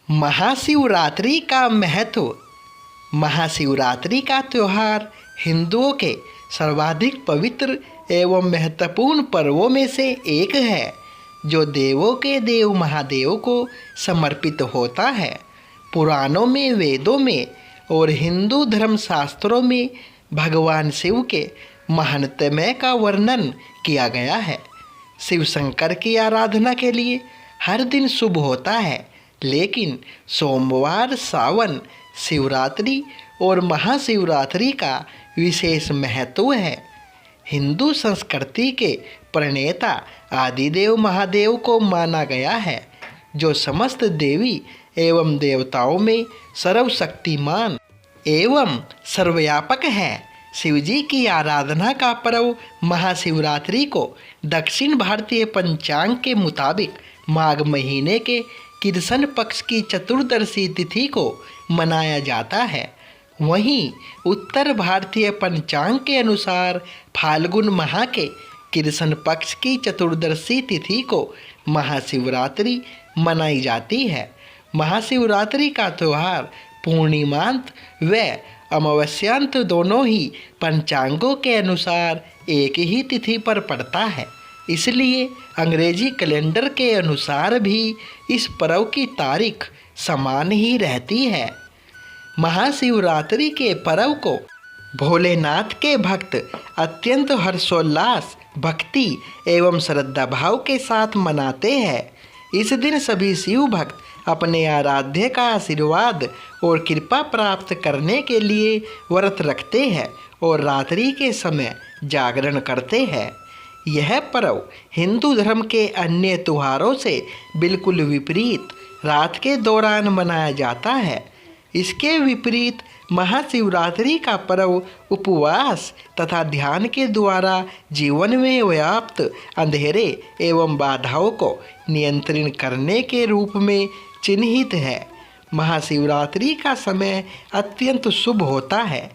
महाशिवरात्रि का महत्व। महाशिवरात्रि का त्यौहार हिंदुओं के सर्वाधिक पवित्र एवं महत्वपूर्ण पर्वों में से एक है, जो देवों के देव महादेव को समर्पित होता है। पुराणों में, वेदों में और हिंदू धर्मशास्त्रों में भगवान शिव के महात्म्य का वर्णन किया गया है। शिव शंकर की आराधना के लिए हर दिन शुभ होता है, लेकिन सोमवार, सावन, शिवरात्रि और महाशिवरात्रि का विशेष महत्व है। हिंदू संस्कृति के प्रणेता आदिदेव महादेव को माना गया है, जो समस्त देवी एवं देवताओं में सर्वशक्तिमान एवं सर्वव्यापक है। शिवजी की आराधना का पर्व महाशिवरात्रि को दक्षिण भारतीय पंचांग के मुताबिक माघ महीने के कृष्ण पक्ष की चतुर्दशी तिथि को मनाया जाता है। वहीं उत्तर भारतीय पंचांग के अनुसार फाल्गुन माह के कृष्ण पक्ष की चतुर्दशी तिथि को महाशिवरात्रि मनाई जाती है। महाशिवरात्रि का त्यौहार पूर्णिमांत व अमावस्यांत दोनों ही पंचांगों के अनुसार एक ही तिथि पर पड़ता है, इसलिए अंग्रेजी कैलेंडर के अनुसार भी इस पर्व की तारीख समान ही रहती है। महाशिवरात्रि के पर्व को भोलेनाथ के भक्त अत्यंत हर्षोल्लास, भक्ति एवं श्रद्धा भाव के साथ मनाते हैं। इस दिन सभी शिव भक्त अपने आराध्य का आशीर्वाद और कृपा प्राप्त करने के लिए व्रत रखते हैं और रात्रि के समय जागरण करते हैं। यह पर्व हिंदू धर्म के अन्य त्योहारों से बिल्कुल विपरीत रात के दौरान मनाया जाता है। इसके विपरीत महाशिवरात्रि का पर्व उपवास तथा ध्यान के द्वारा जीवन में व्याप्त अंधेरे एवं बाधाओं को नियंत्रण करने के रूप में चिन्हित है। महाशिवरात्रि का समय अत्यंत शुभ होता है,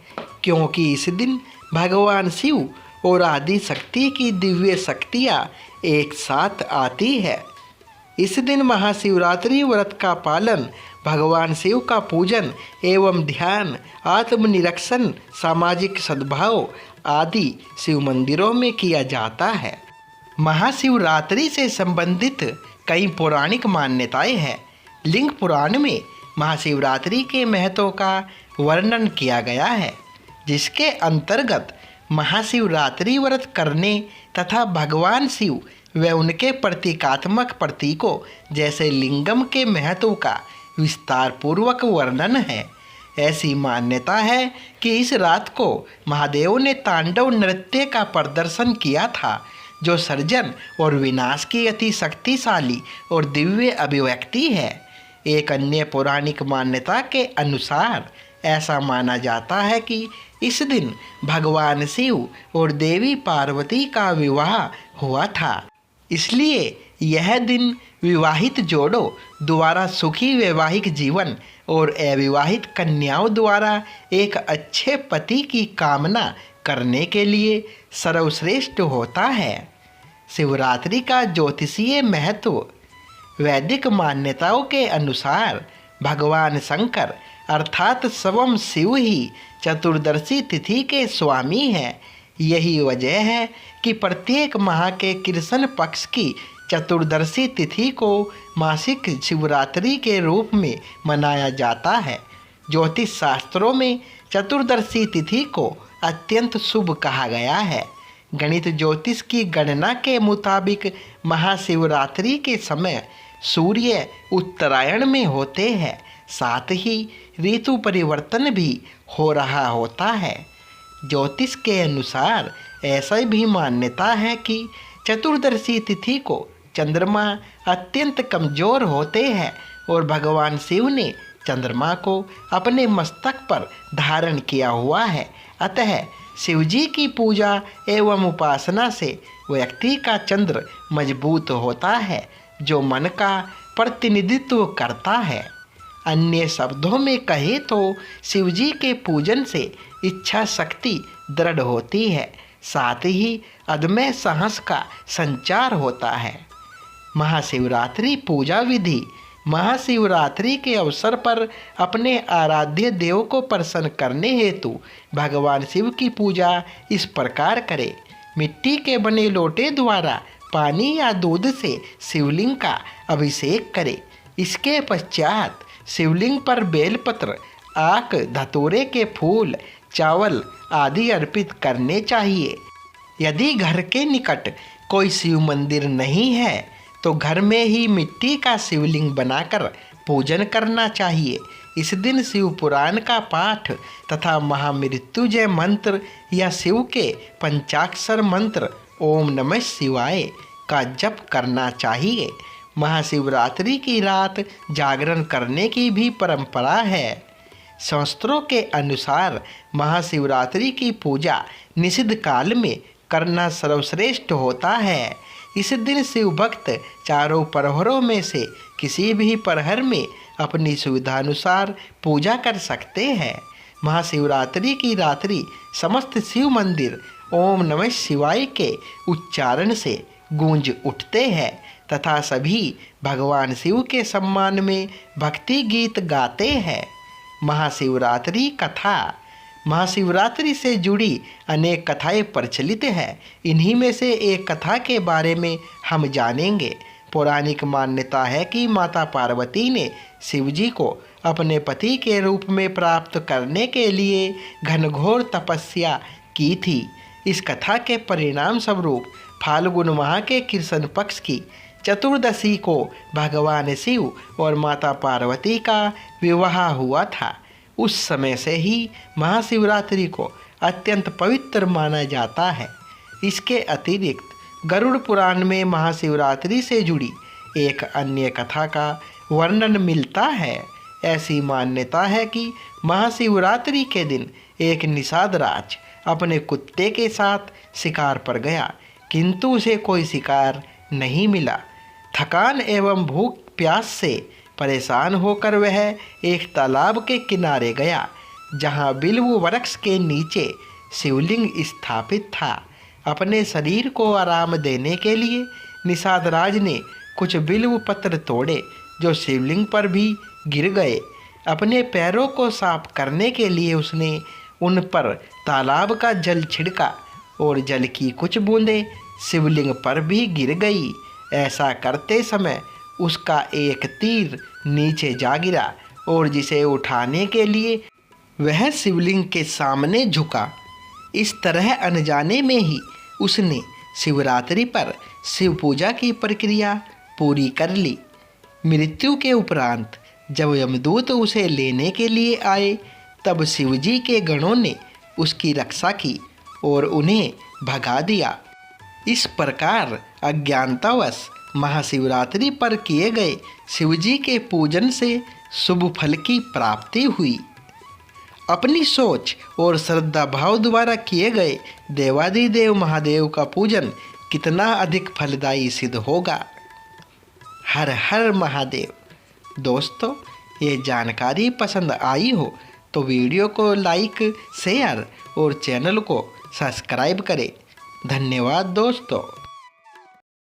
क्योंकि इस दिन भगवान शिव और आदि शक्ति की दिव्य शक्तियाँ एक साथ आती है। इस दिन महाशिवरात्रि व्रत का पालन, भगवान शिव का पूजन एवं ध्यान, आत्मनिरीक्षण, सामाजिक सद्भाव आदि शिव मंदिरों में किया जाता है। महाशिवरात्रि से संबंधित कई पौराणिक मान्यताएं हैं। लिंग पुराण में महाशिवरात्रि के महत्व का वर्णन किया गया है, जिसके अंतर्गत महाशिवरात्रि व्रत करने तथा भगवान शिव व उनके प्रतीकात्मक प्रतीकों जैसे लिंगम के महत्व का विस्तार पूर्वक वर्णन है। ऐसी मान्यता है कि इस रात को महादेव ने तांडव नृत्य का प्रदर्शन किया था, जो सर्जन और विनाश की अति शक्तिशाली और दिव्य अभिव्यक्ति है। एक अन्य पौराणिक मान्यता के अनुसार ऐसा माना जाता है कि इस दिन भगवान शिव और देवी पार्वती का विवाह हुआ था, इसलिए यह दिन विवाहित जोड़ों द्वारा सुखी वैवाहिक जीवन और अविवाहित कन्याओं द्वारा एक अच्छे पति की कामना करने के लिए सर्वश्रेष्ठ होता है। शिवरात्रि का ज्योतिषीय महत्व। वैदिक मान्यताओं के अनुसार भगवान शंकर अर्थात स्वयं शिव ही चतुर्दशी तिथि के स्वामी हैं। यही वजह है कि प्रत्येक माह के कृष्ण पक्ष की चतुर्दशी तिथि को मासिक शिवरात्रि के रूप में मनाया जाता है। ज्योतिष शास्त्रों में चतुर्दशी तिथि को अत्यंत शुभ कहा गया है। गणित ज्योतिष की गणना के मुताबिक महाशिवरात्रि के समय सूर्य उत्तरायण में होते हैं, साथ ही ऋतु परिवर्तन भी हो रहा होता है। ज्योतिष के अनुसार ऐसा भी मान्यता है कि चतुर्दशी तिथि को चंद्रमा अत्यंत कमजोर होते हैं और भगवान शिव ने चंद्रमा को अपने मस्तक पर धारण किया हुआ है। अतः शिवजी की पूजा एवं उपासना से व्यक्ति का चंद्र मजबूत होता है, जो मन का प्रतिनिधित्व करता है। अन्य शब्दों में कहे तो शिवजी के पूजन से इच्छा शक्ति दृढ़ होती है, साथ ही अदम्य साहस का संचार होता है। महाशिवरात्रि पूजा विधि। महाशिवरात्रि के अवसर पर अपने आराध्य देव को प्रसन्न करने हेतु भगवान शिव की पूजा इस प्रकार करें। मिट्टी के बने लोटे द्वारा पानी या दूध से शिवलिंग का अभिषेक करें। इसके पश्चात शिवलिंग पर बेलपत्र, आक, धतूरे के फूल, चावल आदि अर्पित करने चाहिए। यदि घर के निकट कोई शिव मंदिर नहीं है तो घर में ही मिट्टी का शिवलिंग बनाकर पूजन करना चाहिए। इस दिन शिव पुराण का पाठ तथा महामृत्युंजय मंत्र या शिव के पंचाक्षर मंत्र ओम नमः शिवाय का जप करना चाहिए। महाशिवरात्रि की रात जागरण करने की भी परंपरा है। शास्त्रों के अनुसार महाशिवरात्रि की पूजा निषिद्ध काल में करना सर्वश्रेष्ठ होता है। इस दिन शिव भक्त चारों प्रहरों में से किसी भी प्रहर में अपनी सुविधानुसार पूजा कर सकते हैं। महाशिवरात्रि की रात्रि समस्त शिव मंदिर ओम नमः शिवाय के उच्चारण से गूंज उठते हैं तथा सभी भगवान शिव के सम्मान में भक्ति गीत गाते हैं। महाशिवरात्रि कथा। महाशिवरात्रि से जुड़ी अनेक कथाएं प्रचलित हैं। इन्हीं में से एक कथा के बारे में हम जानेंगे। पौराणिक मान्यता है कि माता पार्वती ने शिवजी को अपने पति के रूप में प्राप्त करने के लिए घनघोर तपस्या की थी। इस कथा के परिणाम स्वरूप फाल्गुन माह के कृष्ण पक्ष की चतुर्दशी को भगवान शिव और माता पार्वती का विवाह हुआ था। उस समय से ही महाशिवरात्रि को अत्यंत पवित्र माना जाता है। इसके अतिरिक्त गरुड़ पुराण में महाशिवरात्रि से जुड़ी एक अन्य कथा का वर्णन मिलता है। ऐसी मान्यता है कि महाशिवरात्रि के दिन एक निषाद राज अपने कुत्ते के साथ शिकार पर गया, किंतु उसे कोई शिकार नहीं मिला। थकान एवं भूख प्यास से परेशान होकर वह एक तालाब के किनारे गया, जहाँ बिल्व वृक्ष के नीचे शिवलिंग स्थापित था। अपने शरीर को आराम देने के लिए निषाद राज ने कुछ बिल्व पत्र तोड़े जो शिवलिंग पर भी गिर गए। अपने पैरों को साफ करने के लिए उसने उन पर तालाब का जल छिड़का और जल की कुछ बूंदें शिवलिंग पर भी गिर गई। ऐसा करते समय उसका एक तीर नीचे जा गिरा और जिसे उठाने के लिए वह शिवलिंग के सामने झुका। इस तरह अनजाने में ही उसने शिवरात्रि पर शिव पूजा की प्रक्रिया पूरी कर ली। मृत्यु के उपरांत जब यमदूत उसे लेने के लिए आए तब शिवजी के गणों ने उसकी रक्षा की और उन्हें भगा दिया। इस प्रकार अज्ञानतावश महाशिवरात्रि पर किए गए शिवजी के पूजन से शुभ फल की प्राप्ति हुई। अपनी सोच और श्रद्धा भाव द्वारा किए गए देवादिदेव महादेव का पूजन कितना अधिक फलदायी सिद्ध होगा। हर हर महादेव। दोस्तों, ये जानकारी पसंद आई हो तो वीडियो को लाइक, शेयर और चैनल को सब्सक्राइब करें। धन्यवाद दोस्तों।